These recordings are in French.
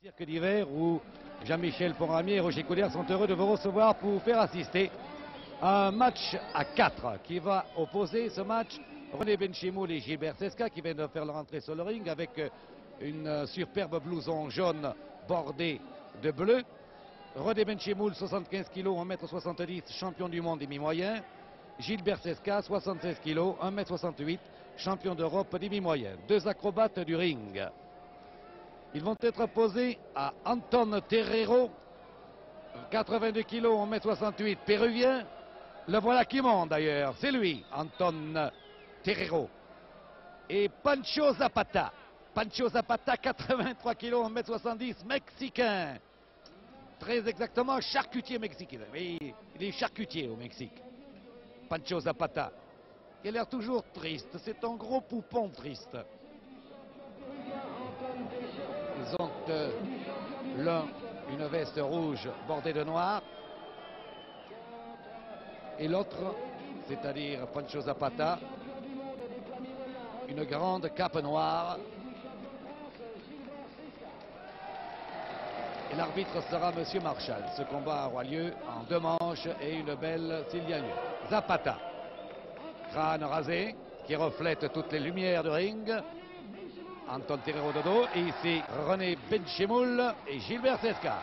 Cirque d'hiver où Jean-Michel Ponramier et Roger Couder sont heureux de vous recevoir pour vous faire assister à un match à 4 qui va opposer ce match René Benchimoul et Gilbert Cesca qui viennent de faire leur entrée sur le ring avec une superbe blouson jaune bordé de bleu. René Benchimoul, 75 kg, 1m70, champion du monde demi-moyen. Gilbert Cesca, 76 kg, 1m68, champion d'Europe demi-moyen. Deux acrobates du ring. Ils vont être opposés à Anton Terrero, 82 kg, 1m68, péruvien. Le voilà qui monte d'ailleurs, c'est lui, Anton Terrero. Et Pancho Zapata. Pancho Zapata, 83 kg, 1m70, mexicain. Très exactement, charcutier mexicain. Oui, il est charcutier au Mexique. Pancho Zapata. Il a l'air toujours triste, c'est un gros poupon triste. Ils ont l'un une veste rouge bordée de noir et l'autre, c'est-à-dire Pancho Zapata, une grande cape noire. Et l'arbitre sera Monsieur Marshall. Ce combat aura lieu en 2 manches et une belle s'il y a lieu. Zapata, crâne rasé, qui reflète toutes les lumières du ring. Anton Terrero de dos. Et ici, René Benchimoul et Gilbert Cesca.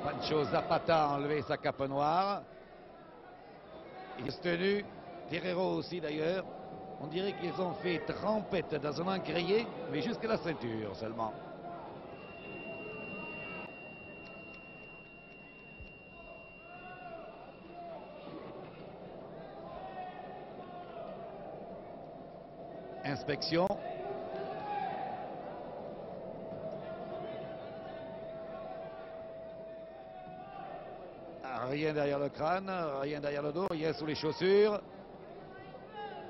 Pancho Zapata a enlevé sa cape noire. Il est tenu. Terrero aussi d'ailleurs. On dirait qu'ils ont fait trempette dans un encrier, mais jusqu'à la ceinture seulement. Inspection. Rien derrière le crâne, rien derrière le dos, rien sous les chaussures.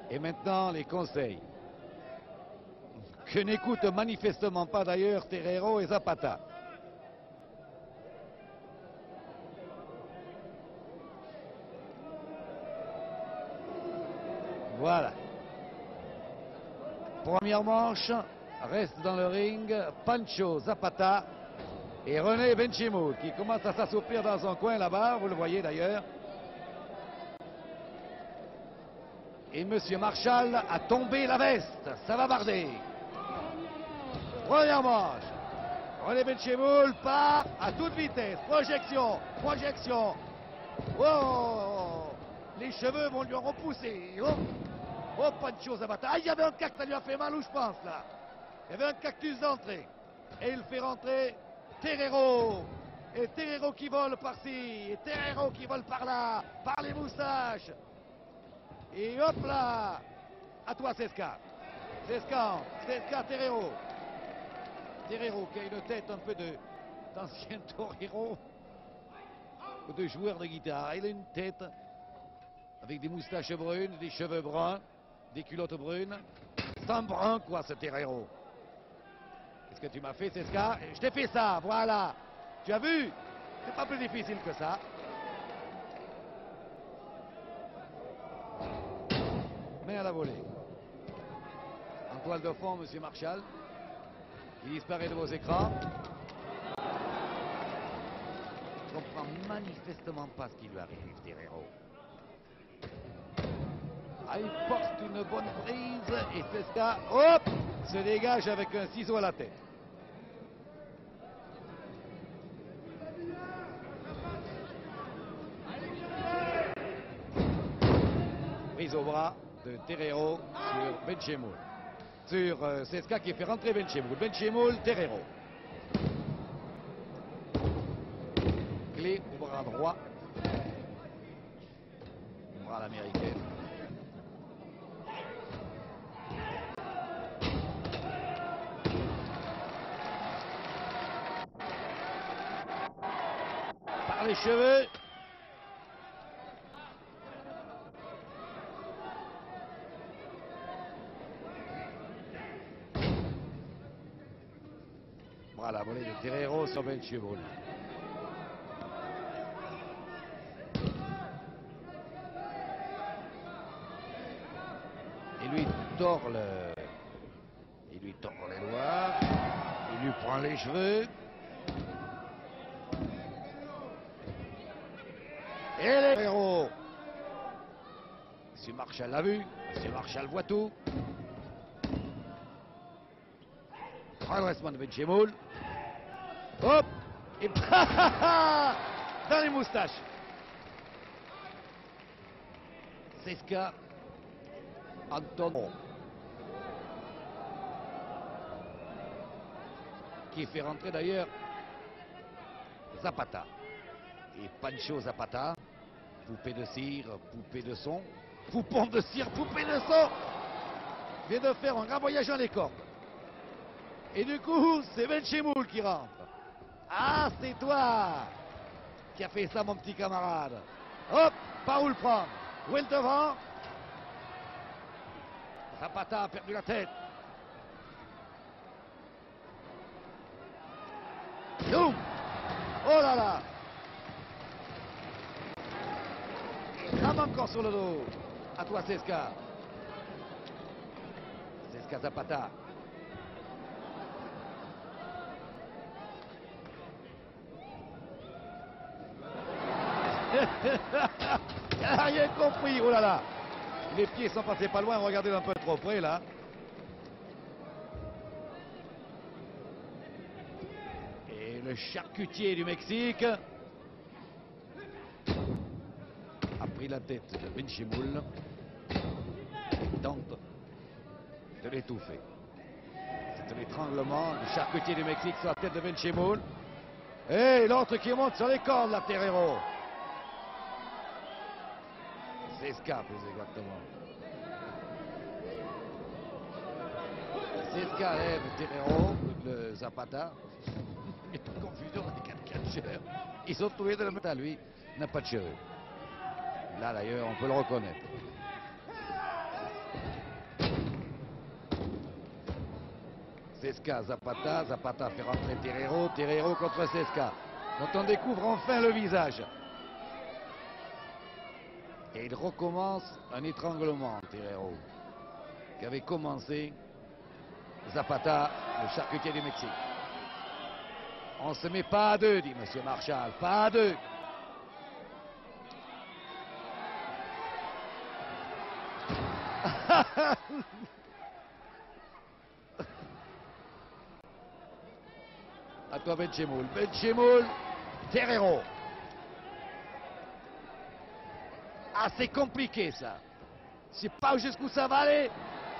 Et maintenant, les conseils. Que n'écoutent manifestement pas d'ailleurs Terrero et Zapata. Voilà. Première manche, reste dans le ring Pancho Zapata et René Benchimoul qui commence à s'assoupir dans un coin là-bas, vous le voyez d'ailleurs. Et Monsieur Marshall a tombé la veste, ça va barder. Première manche, René Benchimoul part à toute vitesse, projection, projection. Oh, les cheveux vont lui en repousser. Oh. Oh, Pancho Zapata. Ah, il y avait un cactus, ça lui a fait mal où je pense là. Il y avait un cactus d'entrée. Et il fait rentrer Terrero. Et Terrero qui vole par-ci. Et Terrero qui vole par-là. Par les moustaches. Et hop là. À toi, Cesca. Cesca, Terrero. Terrero qui a une tête un peu d'ancien torero. Ou de joueur de guitare. Il a une tête avec des moustaches brunes, des cheveux bruns. Des culottes brunes. C'est un brun, quoi, ce Terrero. Qu'est-ce que tu m'as fait, Cesca? Je t'ai fait ça, voilà. Tu as vu? C'est pas plus difficile que ça. Main à la volée. En toile de fond, Monsieur Marshall. Il disparaît de vos écrans. Je comprends manifestement pas ce qui lui arrive, Terrero. Ah, il porte une bonne prise et Cesca, hop, se dégage avec un ciseau à la tête. Prise au bras de Terrero sur Benchimoul. Sur Cesca qui fait rentrer Benchimoul. Benchimoul, Terrero. Clé au bras droit. Bras à l'américaine. Par les cheveux. Voilà, volée de Terrero sur Benchimoul. tord il lui tord les doigts, il lui prend les cheveux. Et les héros. Monsieur Marshall l'a vu, Monsieur Marshall voit tout. Redressement de Benchemoul. Hop. Et dans les moustaches. Cesca. Anton. Qui fait rentrer d'ailleurs Zapata. Et Pancho Zapata. Poupée de cire, poupée de son. Poupon de cire, poupée de son. Vient de faire un grand voyage dans les cordes. Et du coup, c'est Benchemoul qui rentre. Ah, c'est toi qui a fait ça, mon petit camarade. Hop, par où le prendre? Où est le devant? Zapata a perdu la tête. Youm. Oh là là. Il crame encore sur le dos. À toi, Cesca. Cesca Zapata. Il n'a rien compris. Oh là là. Les pieds sont passés pas loin. Regardez un peu trop près là. Et le charcutier du Mexique a pris la tête de Benchemoul et tente de l'étouffer. C'est un étranglement du charcutier du Mexique sur la tête de Benchemoul. Et l'autre qui monte sur les cordes, la Terrero. Cesca plus exactement. Cesca lève Terrero, le Zapata. Il y a une confusion dans les quatre catcheurs. Ils sont tous les deux le même. Lui n'a pas de cheveux. Là d'ailleurs, on peut le reconnaître. Cesca, Zapata, Zapata fait rentrer Terrero, Terrero contre Cesca. Donc on découvre enfin le visage. Et il recommence un étranglement, Terrero, qui avait commencé Zapata, le charcutier du Mexique. On ne se met pas à deux, dit Monsieur Marshall, pas à deux. À toi Benchemoul. Benchemoul, Terrero. Ah, c'est compliqué ça. Je ne sais pas jusqu'où ça va aller.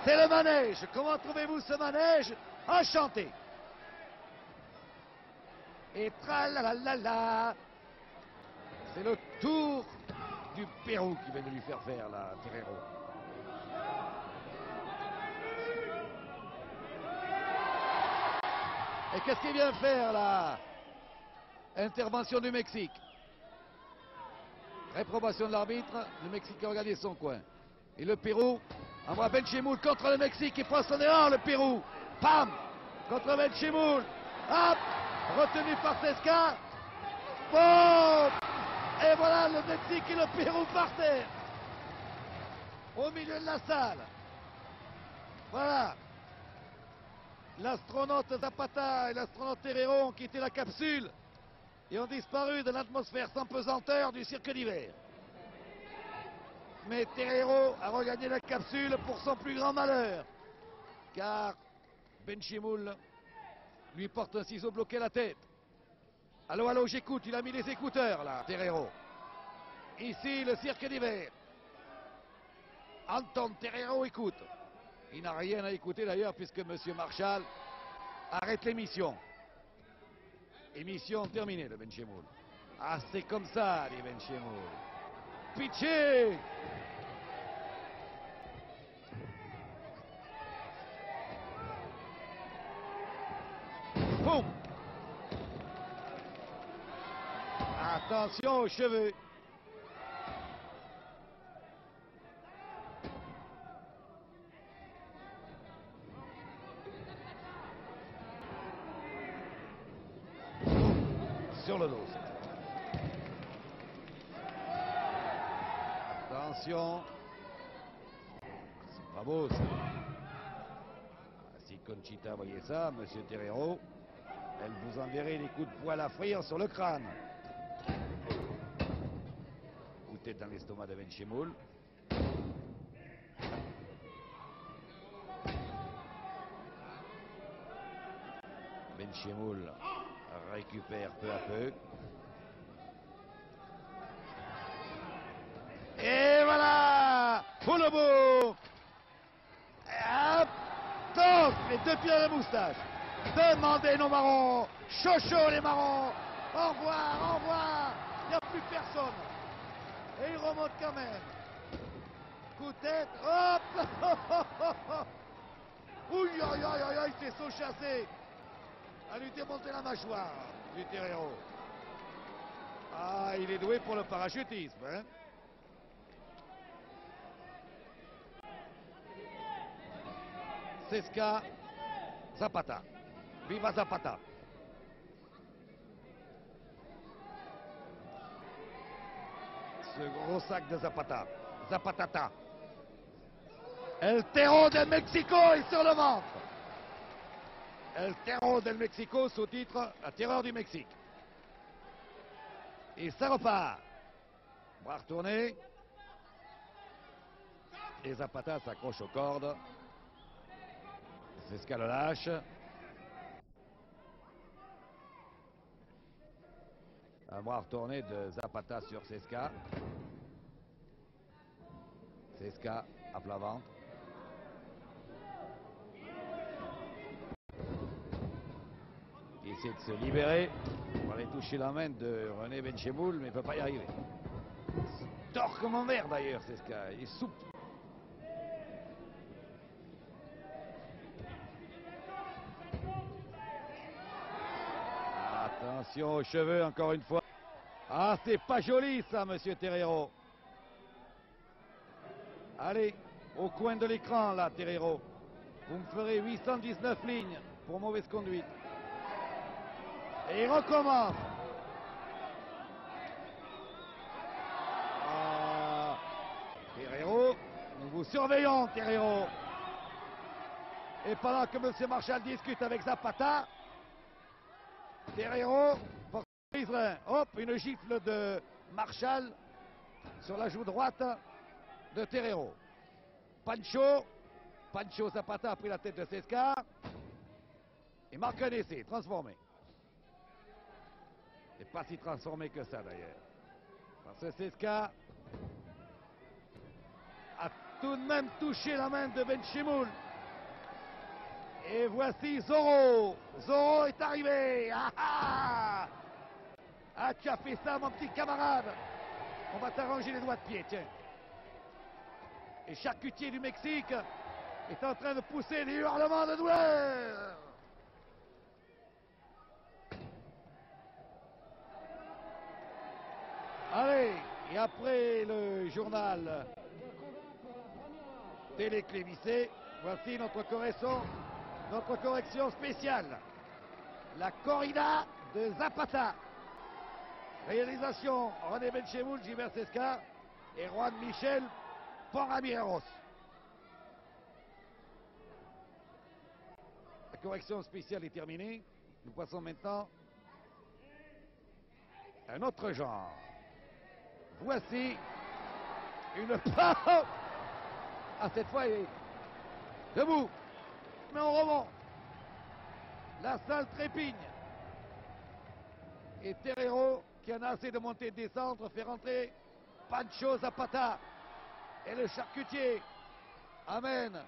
C'est le manège. Comment trouvez-vous ce manège? Enchanté. Et tralalala. C'est le tour du Pérou qui vient de lui faire là, Terrero. Et qu'est-ce qu'il vient faire là? Intervention du Mexique. Réprobation de l'arbitre. Le Mexique a regardé son coin. Et le Pérou envoie Benchemoul contre le Mexique. Il prend son élan, le Pérou. Pam! Contre Benchemoul. Hop! Retenu par Cesca. Bon! Et voilà le Mexique et le Pérou par terre. Au milieu de la salle. Voilà. L'astronaute Zapata et l'astronaute Terrero ont quitté la capsule et ont disparu de l'atmosphère sans pesanteur du cirque d'hiver. Mais Terrero a regagné la capsule pour son plus grand malheur, car Benchemoul lui porte un ciseau bloqué la tête. Allô, allô, j'écoute, il a mis les écouteurs là, Terrero. Ici, le cirque d'hiver. Anton Terrero écoute. Il n'a rien à écouter d'ailleurs puisque M. Marshall arrête l'émission. Émission terminée de Benchemoul. Ah, c'est comme ça, dit Benchemoul. Pitché! Boum! Attention aux cheveux. Sur le dos. Attention. C'est pas beau ça. Conchita, voyez ça, monsieur Terreiro. Elle vous enverrait des coups de poing à frire sur le crâne. Coup de tête dans l'estomac de Benchemoul. Benchemoul récupère peu à peu. Et voilà, pour le bout. Donc, les deux pieds de moustache. Demandez nos marrons. Chocho les marrons. Au revoir, au revoir. Il n'y a plus personne. Et il remonte quand même. Coup de tête. Hop. Ouh, il s'est sauchassé. À lui démonter la mâchoire du Terreiro. Ah, il est doué pour le parachutisme, hein. Cesca, Zapata. Viva Zapata. Ce gros sac de Zapata. Zapatata. El Terreiro del Mexico est sur le ventre. El Terreiro del Mexico, sous-titre La terreur du Mexique. Et ça repart. Bras retourné. Et Zapata s'accroche aux cordes. Cesca le lâche. Un bras retourné de Zapata sur Cesca. Cesca à plat ventre. Il essaie de se libérer pour aller toucher la main de René Benchemoul, mais il ne peut pas y arriver. Tord comme un verre d'ailleurs, Cesca. Il est souple. Attention aux cheveux encore une fois. Ah, c'est pas joli ça, monsieur Terreiro. Allez, au coin de l'écran là, Terreiro. Vous me ferez 819 lignes pour mauvaise conduite. Et il recommence. Ah, Terreiro, nous vous surveillons, Terreiro. Et pendant que M. Marshall discute avec Zapata, Terreiro, hop, une gifle de Marshall sur la joue droite de Terreiro. Pancho Zapata a pris la tête de Cesca et marque un essai, transformé. Et pas si transformé que ça d'ailleurs. Parce que Cesca a tout de même touché la main de Benchemoul. Et voici Zorro. Zorro est arrivé. Ah, tu as fait ça, mon petit camarade. On va t'arranger les doigts de pied, tiens. Et charcutier du Mexique est en train de pousser des hurlements de douleur. Allez, et après le journal téléclévisé, voici notre correction spéciale. La corrida de Zapata. Réalisation René Benchemoul, Gilbert Cesca et Juan Michel Ponramieros. La correction spéciale est terminée. Nous passons maintenant à un autre genre. Voici une... Ah, cette fois, il est debout. Mais on remonte. La salle trépigne. Et Terreiro, qui en a assez de monter et de descendre, fait rentrer Pancho Zapata. Et le charcutier amène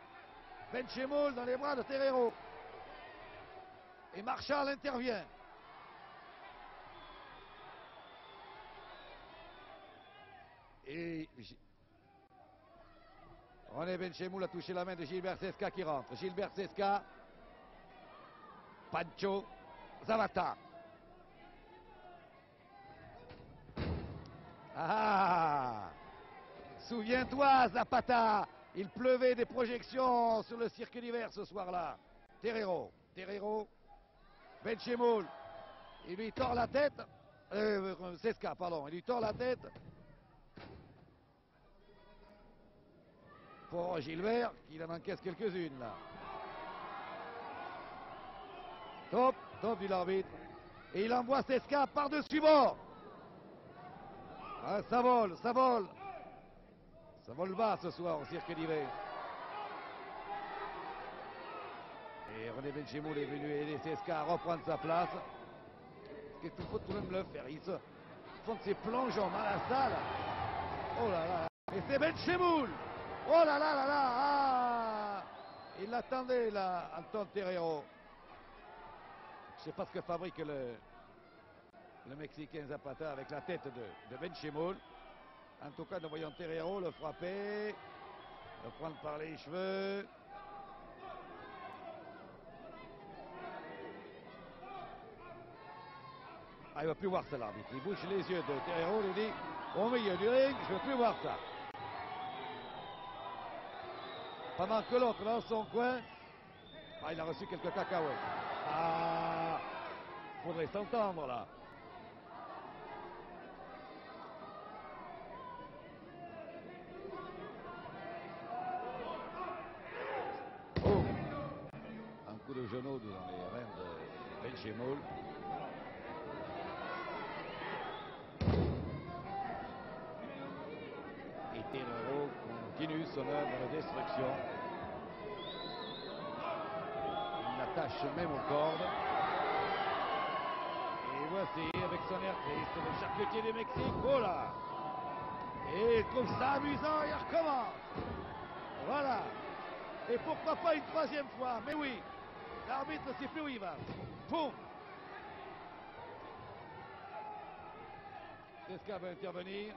Benchemoul dans les bras de Terreiro. Et Marshall intervient. Et René Benchemoul a touché la main de Gilbert Cesca qui rentre. Gilbert Cesca, Pancho Zapata. Ah! Souviens-toi, Zapata, il pleuvait des projections sur le cirque d'hiver ce soir-là. Terreiro, Benchemoul, il lui tord la tête. Cesca, pardon, il lui tord la tête. Pour Gilbert, il en encaisse quelques-unes là. Top, top dit l'arbitre. Et il envoie Cesca par-dessus bord. Ah, ça vole, ça vole. Ça vole bas ce soir au Cirque d'Hiver. Et René Benchemoul est venu aider Cesca à reprendre sa place. Il faut tout de même le faire. Ils font de ces plongeons dans la salle. Oh là là. Et c'est Benchemoul. Oh là là là là. Ah, il l'attendait là, Anton Terrero. Je ne sais pas ce que fabrique le Mexicain Zapata avec la tête de Benchemoul. En tout cas, nous voyons Terrero le frapper, le prendre par les cheveux. Ah, il ne va plus voir ça, l'arbitre. Il bouche les yeux de Terrero, il dit au milieu du ring, je ne veux plus voir ça. Pendant que l'autre, dans son coin, ah, il a reçu quelques cacahuètes. Ah, faudrait s'entendre là. Oh, un coup de genou dans les reins de Benchemoul. Et Terrero continue son œuvre de destruction. Il l'attache même aux cordes. Et voici, avec son air triste, le charcutier du Mexique. Oh là! Et il trouve ça amusant, il recommence. Voilà. Et pourquoi pas une troisième fois? Mais oui, l'arbitre ne sait plus où il va. Boum! Cesca va intervenir.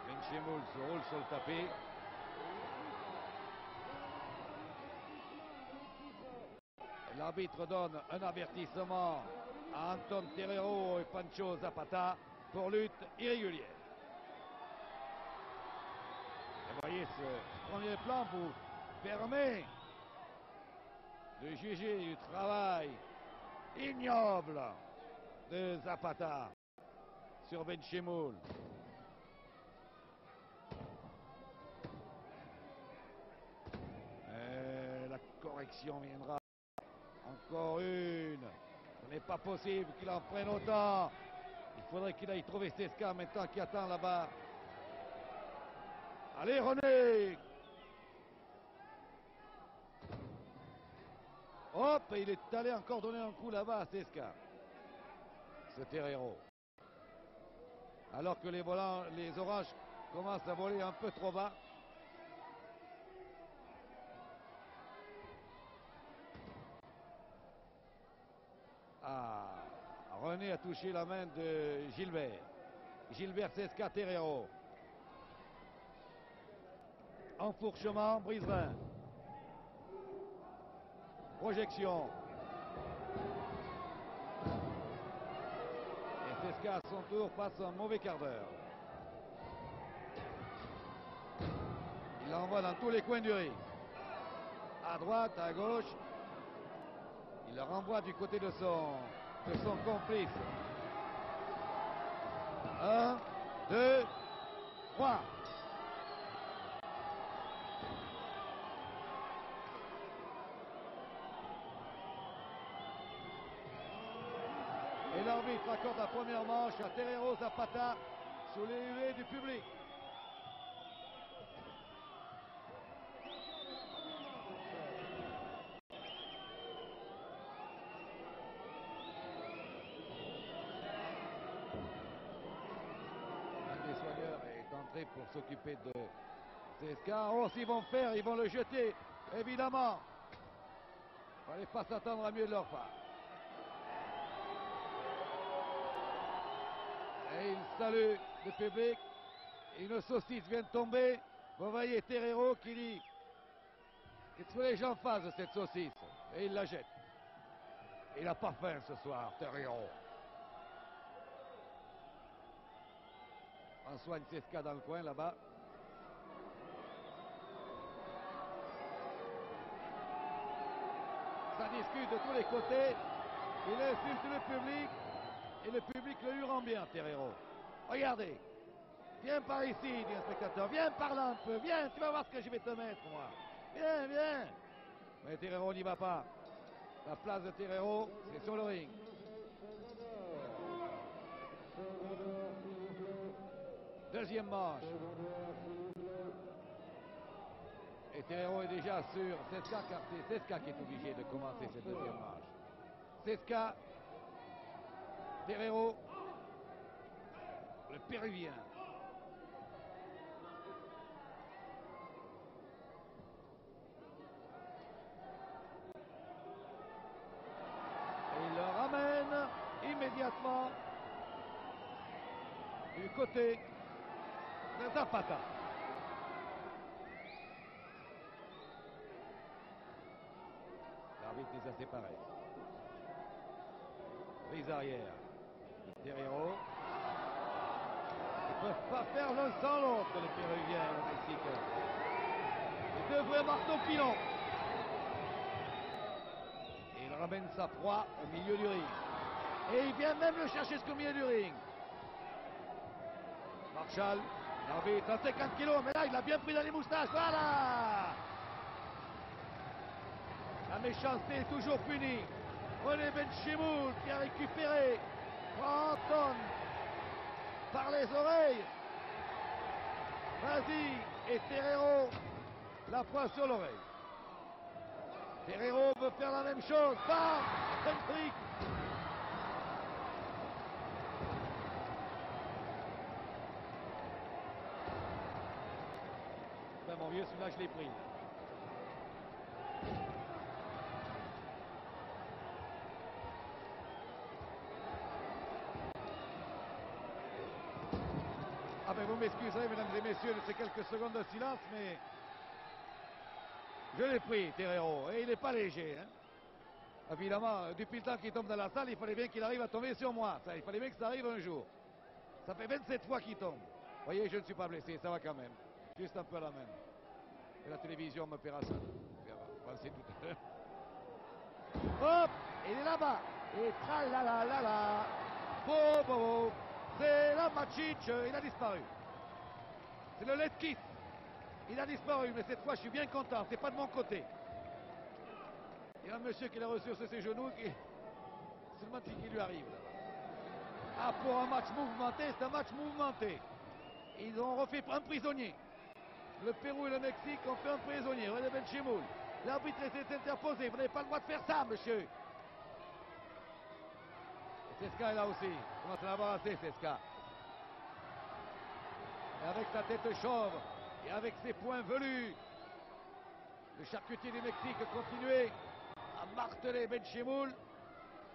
Benchemoul se roule sur le tapis. L'arbitre donne un avertissement à Anton Terrero et Pancho Zapata pour lutte irrégulière. Et voyez, ce premier plan vous permet de juger du travail ignoble de Zapata sur Benchemoul. La correction viendra. Encore une. Ce n'est pas possible qu'il en prenne autant. Il faudrait qu'il aille trouver Cesca maintenant qui attend là-bas. Allez René. Hop, il est allé encore donner un coup là-bas à Cesca. Ce Terrero. Alors que les oranges commencent à voler un peu trop bas. Ah, René a touché la main de Gilbert. Gilbert Cesca Terrero. Enfourchement, brise-rein. Projection. Et Cesca à son tour passe un mauvais quart d'heure. Il l'envoie dans tous les coins du ring. À droite, à gauche. Il le renvoie du côté de son complice. 1, 2, 3. Et l'arbitre accorde la première manche à Terrero Zapata sous les huées du public. Un des soigneurs est entré pour s'occuper de Cesca. Oh, s'ils vont faire, ils vont le jeter, évidemment. Il ne fallait pas s'attendre à mieux de leur part. Et il salue le public. Et une saucisse vient de tomber. Vous voyez Terrero qui dit qu'est-ce que les gens fassent de cette saucisse. Et il la jette. Il n'a pas faim ce soir, Terrero. On soigne Cesca dans le coin là-bas. Ça discute de tous les côtés. Il insulte le public. Et le public le hurle bien, Terrero. Regardez. Viens par ici, dit un spectateur. Viens par là un peu. Viens, tu vas voir ce que je vais te mettre, moi. Viens, viens. Mais Terreiro n'y va pas. La place de Terreiro, c'est sur le ring. Deuxième manche. Et Terreiro est déjà sur Cesca, car c'est Cesca qui est obligé de commencer cette deuxième manche. Cesca, Terreiro, le Péruvien. Et il le ramène immédiatement du côté de Zapata. L'arbitre les a séparés. Prise arrière. Terreiro. Ils ne peuvent pas faire l'un sans l'autre, le Péruvien et le Mexicain. Ils devraient marteau pilon. Et il ramène sa proie au milieu du ring. Et il vient même le chercher jusqu'au milieu du ring. Marshall, l'arbitre à 50 kilos, mais là il a bien pris dans les moustaches. Voilà! La méchanceté est toujours punie. René Benchimoul qui a récupéré Anton par les oreilles. Vas-y, et Terreiro la pointe sur l'oreille. Terreiro veut faire la même chose. Bam! Centric. Ben mon vieux, celui-là je l'ai pris. Ah ben vous m'excuserez mesdames et messieurs de ces quelques secondes de silence, mais je l'ai pris Terreiro et il n'est pas léger. Hein. Évidemment, depuis le temps qu'il tombe dans la salle, il fallait bien qu'il arrive à tomber sur moi. Ça, il fallait bien que ça arrive un jour. Ça fait 27 fois qu'il tombe. Vous voyez, je ne suis pas blessé, ça va quand même. Juste un peu la même. Et la télévision me paiera ça. On va le sait tout à l'heure. Hop, il est là-bas. Et tralalalala. Bobo. C'est la Machic, il a disparu. C'est le Let Kiss. Il a disparu, mais cette fois je suis bien content, c'est pas de mon côté. Il y a un monsieur qui l'a reçu sur ses genoux, c'est le match qui lui arrive là. Ah, pour un match mouvementé, c'est un match mouvementé. Ils ont refait un prisonnier. Le Pérou et le Mexique ont fait un prisonnier. René Benchimoul. L'arbitre s'est interposé. Vous n'avez pas le droit de faire ça, monsieur. Cesca est là aussi. Il commence à l'avoir assez, Cesca. Et avec sa tête chauve et avec ses poings velus, le charcutier du Mexique continuait à marteler Benchimoul.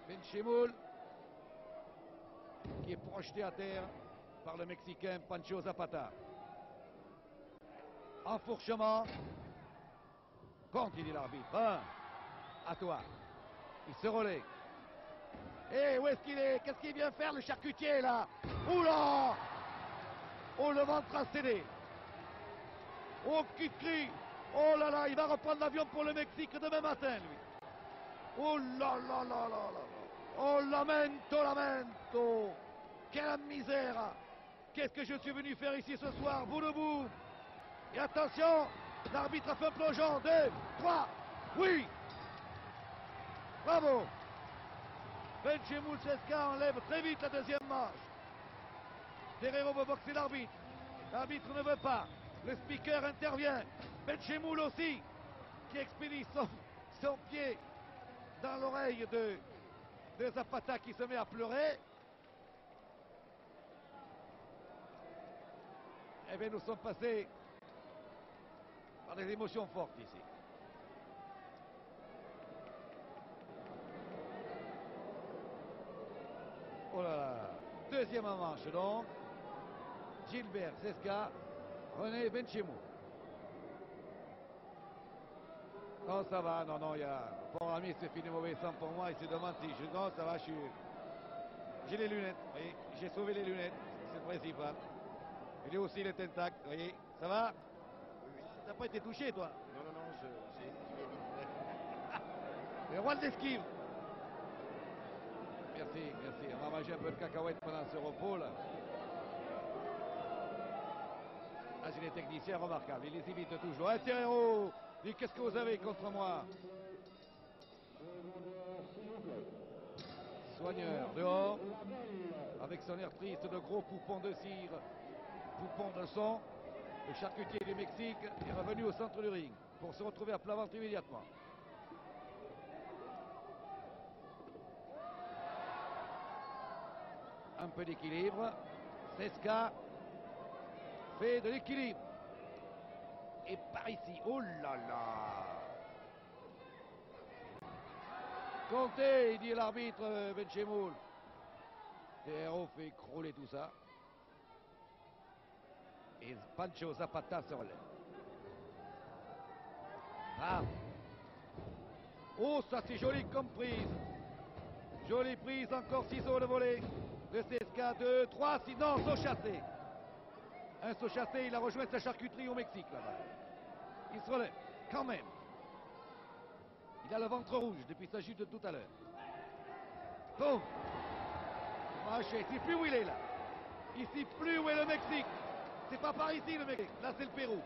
Benchimoul qui est projeté à terre par le Mexicain Pancho Zapata. Enfourchement. Compte, il dit l'arbitre. Un. À toi. Il se relaie. Et où est-ce qu'il est? Qu'est-ce qu'il vient faire le charcutier là? Oula! Oh, le ventre a cédé. Oh, qui crie. Oh là là, il va reprendre l'avion pour le Mexique demain matin, lui. Oh là là là là là. Oh, lamento, lamento. Quelle misère. Qu'est-ce que je suis venu faire ici ce soir? Vous debout. Et attention, l'arbitre a fait un plongeon. 2, 3, oui. Bravo. Benchimoul Cesca enlève très vite la deuxième manche. Terreiro veut boxer l'arbitre. L'arbitre ne veut pas. Le speaker intervient. Benchimoul aussi, qui expédie son pied dans l'oreille de Zapata qui se met à pleurer. Eh bien, nous sommes passés par des émotions fortes ici. Oh là là. Deuxième manche donc. Gilbert Cesca, René Benchimoul. Non, ça va, non, il y a... Bon ami, c'est fini mauvais sang pour moi, il se demande si je... Non, ça va, j'ai les lunettes, vous voyez, j'ai sauvé les lunettes, c'est le principal. J'ai aussi les tentacles, vous voyez, ça va? Oui. T'as pas été touché, toi? Non, j'ai esquivé vite fait. Le roi de l'esquive. Merci, on va manger un peu de cacahuètes pendant ce repos, là. Ah, c'est les techniciens remarquables, ils les imitent toujours. Terreiro Dis, qu'est-ce que vous avez contre moi? Soigneur, dehors, avec son air triste de gros poupon de cire, poupon de son. Le charcutier du Mexique est revenu au centre du ring pour se retrouver à plat ventre immédiatement. Un peu d'équilibre. Cesca fait de l'équilibre. Et par ici, oh là là! Comptez, dit l'arbitre Benchemoul. Terreiro fait crouler tout ça. Et Pancho Zapata se relève. Ah. Oh, ça c'est joli comme prise. Jolie prise, encore 6 sauts de volée. Le Cesca, 2, 3, 6, non, saut chassé. Un saut chassé, il a rejoint sa charcuterie au Mexique là-bas. Il se relève, quand même. Il a le ventre rouge depuis sa chute de tout à l'heure. Boum. Marché, il ne sait plus où il est là. Il ne sait plus où est le Mexique. C'est pas par ici le Mexique, là c'est le Pérou.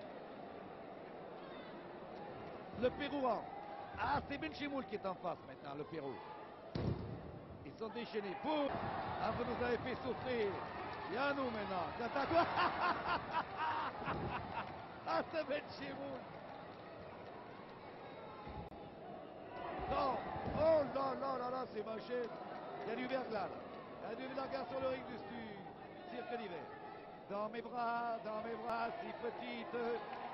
Le Pérou rentre. Ah, c'est Benchemoul qui est en face maintenant, le Pérou. Ils sont déchaînés. Boum. Ah, vous nous avez fait souffrir. Il y a nous maintenant. Ah, c'est Benchemoul. Non. Oh là là là là, c'est moché. Il y a du verglas là. Il y a du verglas sur le ring du cirque d'hiver. Dans mes bras, si petite,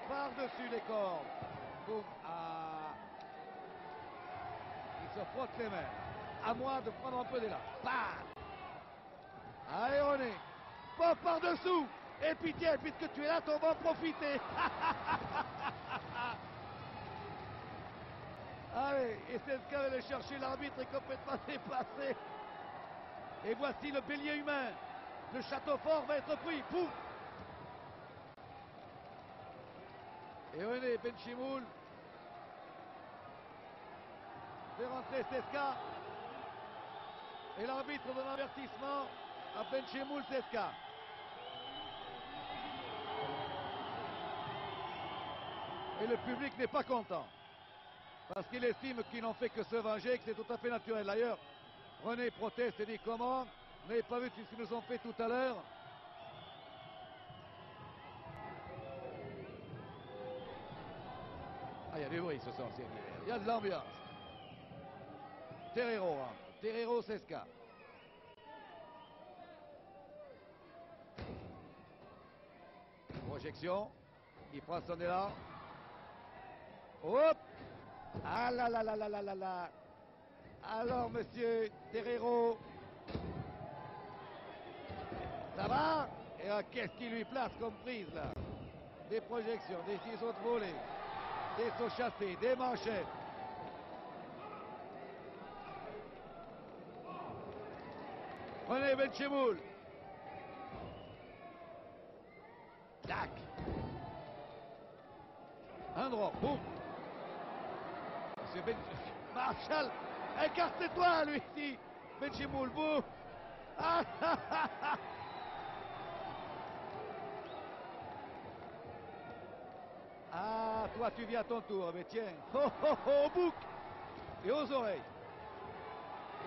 par-dessus les cordes. Boum. Ah. Il se frotte les mains. À moi de prendre un peu d'élan. Bam. Allez, René. Pas par-dessous. Et puis tiens, puisque tu es là, on va en profiter. Allez, et c'est ce qu'allait le chercher, l'arbitre est complètement déplacé. Et voici le bélier humain. Le château fort va être pris. Pouf. Et René Benchemoul fait rentrer Cesca. Et l'arbitre donne un avertissement à Benchemoul Cesca. Et le public n'est pas content. Parce qu'il estime qu'ils n'ont fait que se venger, que c'est tout à fait naturel. D'ailleurs, René proteste et dit comment? Vous n'avez pas vu ce qu'ils nous ont fait tout à l'heure? Ah, il y a du bruit ce soir, il y a de l'ambiance. Terreiro rentre. Terreiro Cesca. Projection. Il prend son élan. Hop! Ah là là là là là là là. Alors, monsieur Terreiro. Ça va? Et qu'est-ce qu'il lui place comme prise là? Des projections, des ciseaux de volée, des sauts chassés, des manchettes. René Benchemoul. Tac. Un drop. Boum. C'est Marshall. Écarte-toi, lui, ici. Benchemoul. Boum. Ah, ah, ah, ah. Ah, toi, tu viens à ton tour. Mais tiens. Oh, oh, oh, au bouc. Et aux oreilles.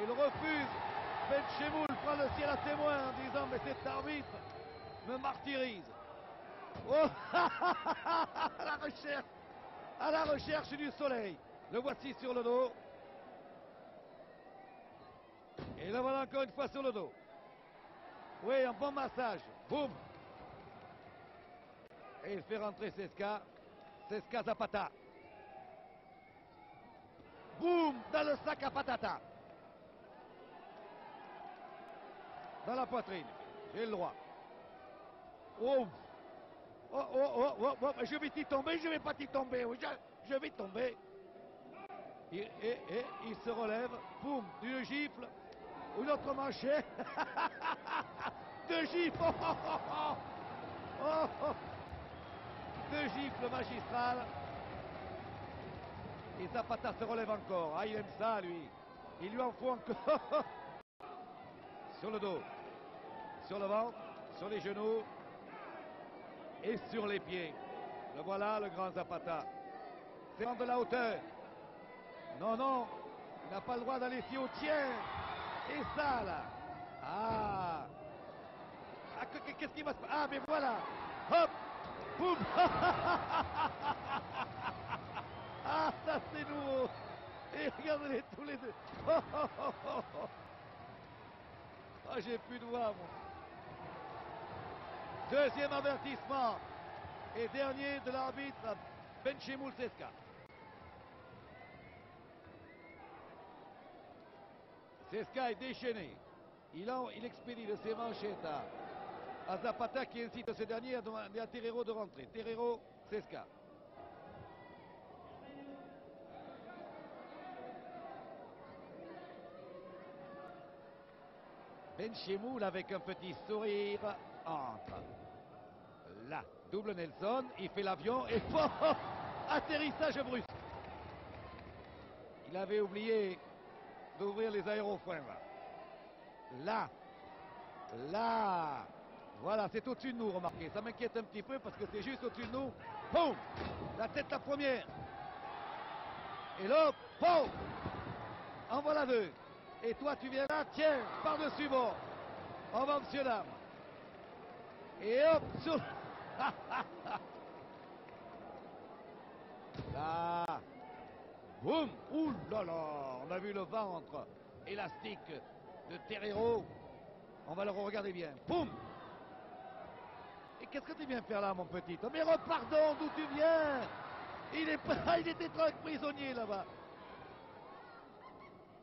Il refuse. Benchemoul prend le ciel à témoin en disant mais cet arbitre me martyrise. Oh, à la recherche du soleil. Le voici sur le dos. Et le voilà encore une fois sur le dos. Oui, un bon massage. Boum. Et il fait rentrer Cesca. Cesca Zapata. Boum, dans le sac à patata. Dans la poitrine. J'ai le droit. Oh. Oh, oh, oh, oh, oh, je vais t'y tomber, je vais pas t'y tomber. Je vais tomber. Et il se relève. Boum, d'une gifle. Une autre manchette. Deux gifles. Oh, oh, oh, oh, oh. Deux gifles magistrales. Et Zapata se relève encore. Ah, il aime ça, lui. Il lui en faut encore. Sur le dos, sur le ventre, sur les genoux et sur les pieds. Le voilà, le grand Zapata. C'est de la hauteur. Non, non, il n'a pas le droit d'aller si haut. Tiens. Et ça, là. Ah. Qu'est-ce qui va se passer? Ah, mais voilà. Hop. Boum. Ah, ça, c'est nouveau. Et regardez-les tous les deux. Oh, oh, oh, oh, oh. Ah, j'ai plus de voix, moi. Deuxième avertissement. Et dernier de l'arbitre, Benchemoul Seska. Seska est déchaîné. Il expédie de ses manchettes à Zapata qui incite ce dernier à demander à Terreiro de rentrer. Terreiro, Seska. Benchemoul avec un petit sourire entre. Là, double Nelson, il fait l'avion et atterrissage brusque. Il avait oublié d'ouvrir les aérofreins là, voilà, c'est au-dessus de nous, remarquez. Ça m'inquiète un petit peu parce que c'est juste au-dessus de nous. Boum, la tête la première. Et là, boum, en voilà deux. Et toi, tu viens là, tiens, par-dessus bord. Au revoir, monsieur, dame. Et hop, sur... Là. Boum. Ouh là là. On a vu le ventre élastique de Terreiro. On va le regarder bien. Boum. Et qu'est-ce que tu viens faire là, mon petit? Oh, mais repardon, d'où tu viens? Il était prisonnier là-bas.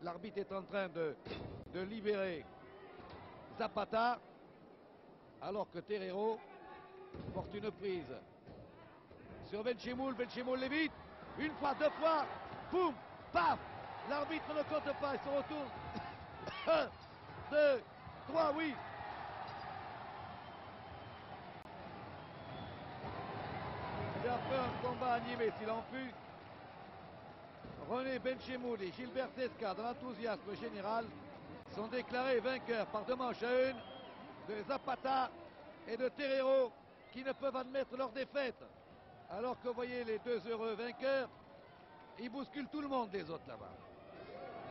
L'arbitre est en train de libérer Zapata, alors que Terreiro porte une prise sur Benchemoul. Benchemoul l'évite. Une fois, deux fois. Boum, paf. L'arbitre ne compte pas, il se retourne. 1, 2, 3, oui. Et après un combat animé, s'il en fut, René Benchemoul et Gilbert Seska, dans l'enthousiasme général, sont déclarés vainqueurs par 2 manches à 1 de Zapata et de Terreiro, qui ne peuvent admettre leur défaite. Alors que vous voyez les deux heureux vainqueurs, ils bousculent tout le monde, les autres là-bas.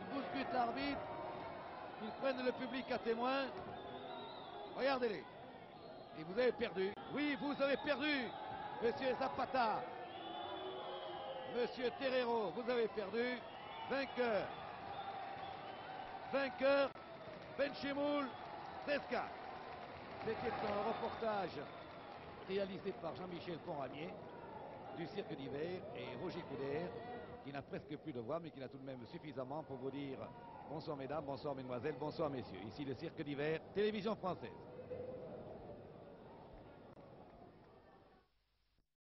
Ils bousculent l'arbitre, ils prennent le public à témoin. Regardez-les. Et vous avez perdu. Oui, vous avez perdu, monsieur Zapata. Monsieur Terreiro, vous avez perdu. Vainqueur. Vainqueur, Benchemoul Seska. C'était un reportage réalisé par Jean-Michel Ponramier du Cirque d'hiver et Roger Coudert, qui n'a presque plus de voix, mais qui n'a tout de même suffisamment pour vous dire bonsoir mesdames, bonsoir mesdemoiselles, bonsoir messieurs. Ici le Cirque d'hiver, télévision française.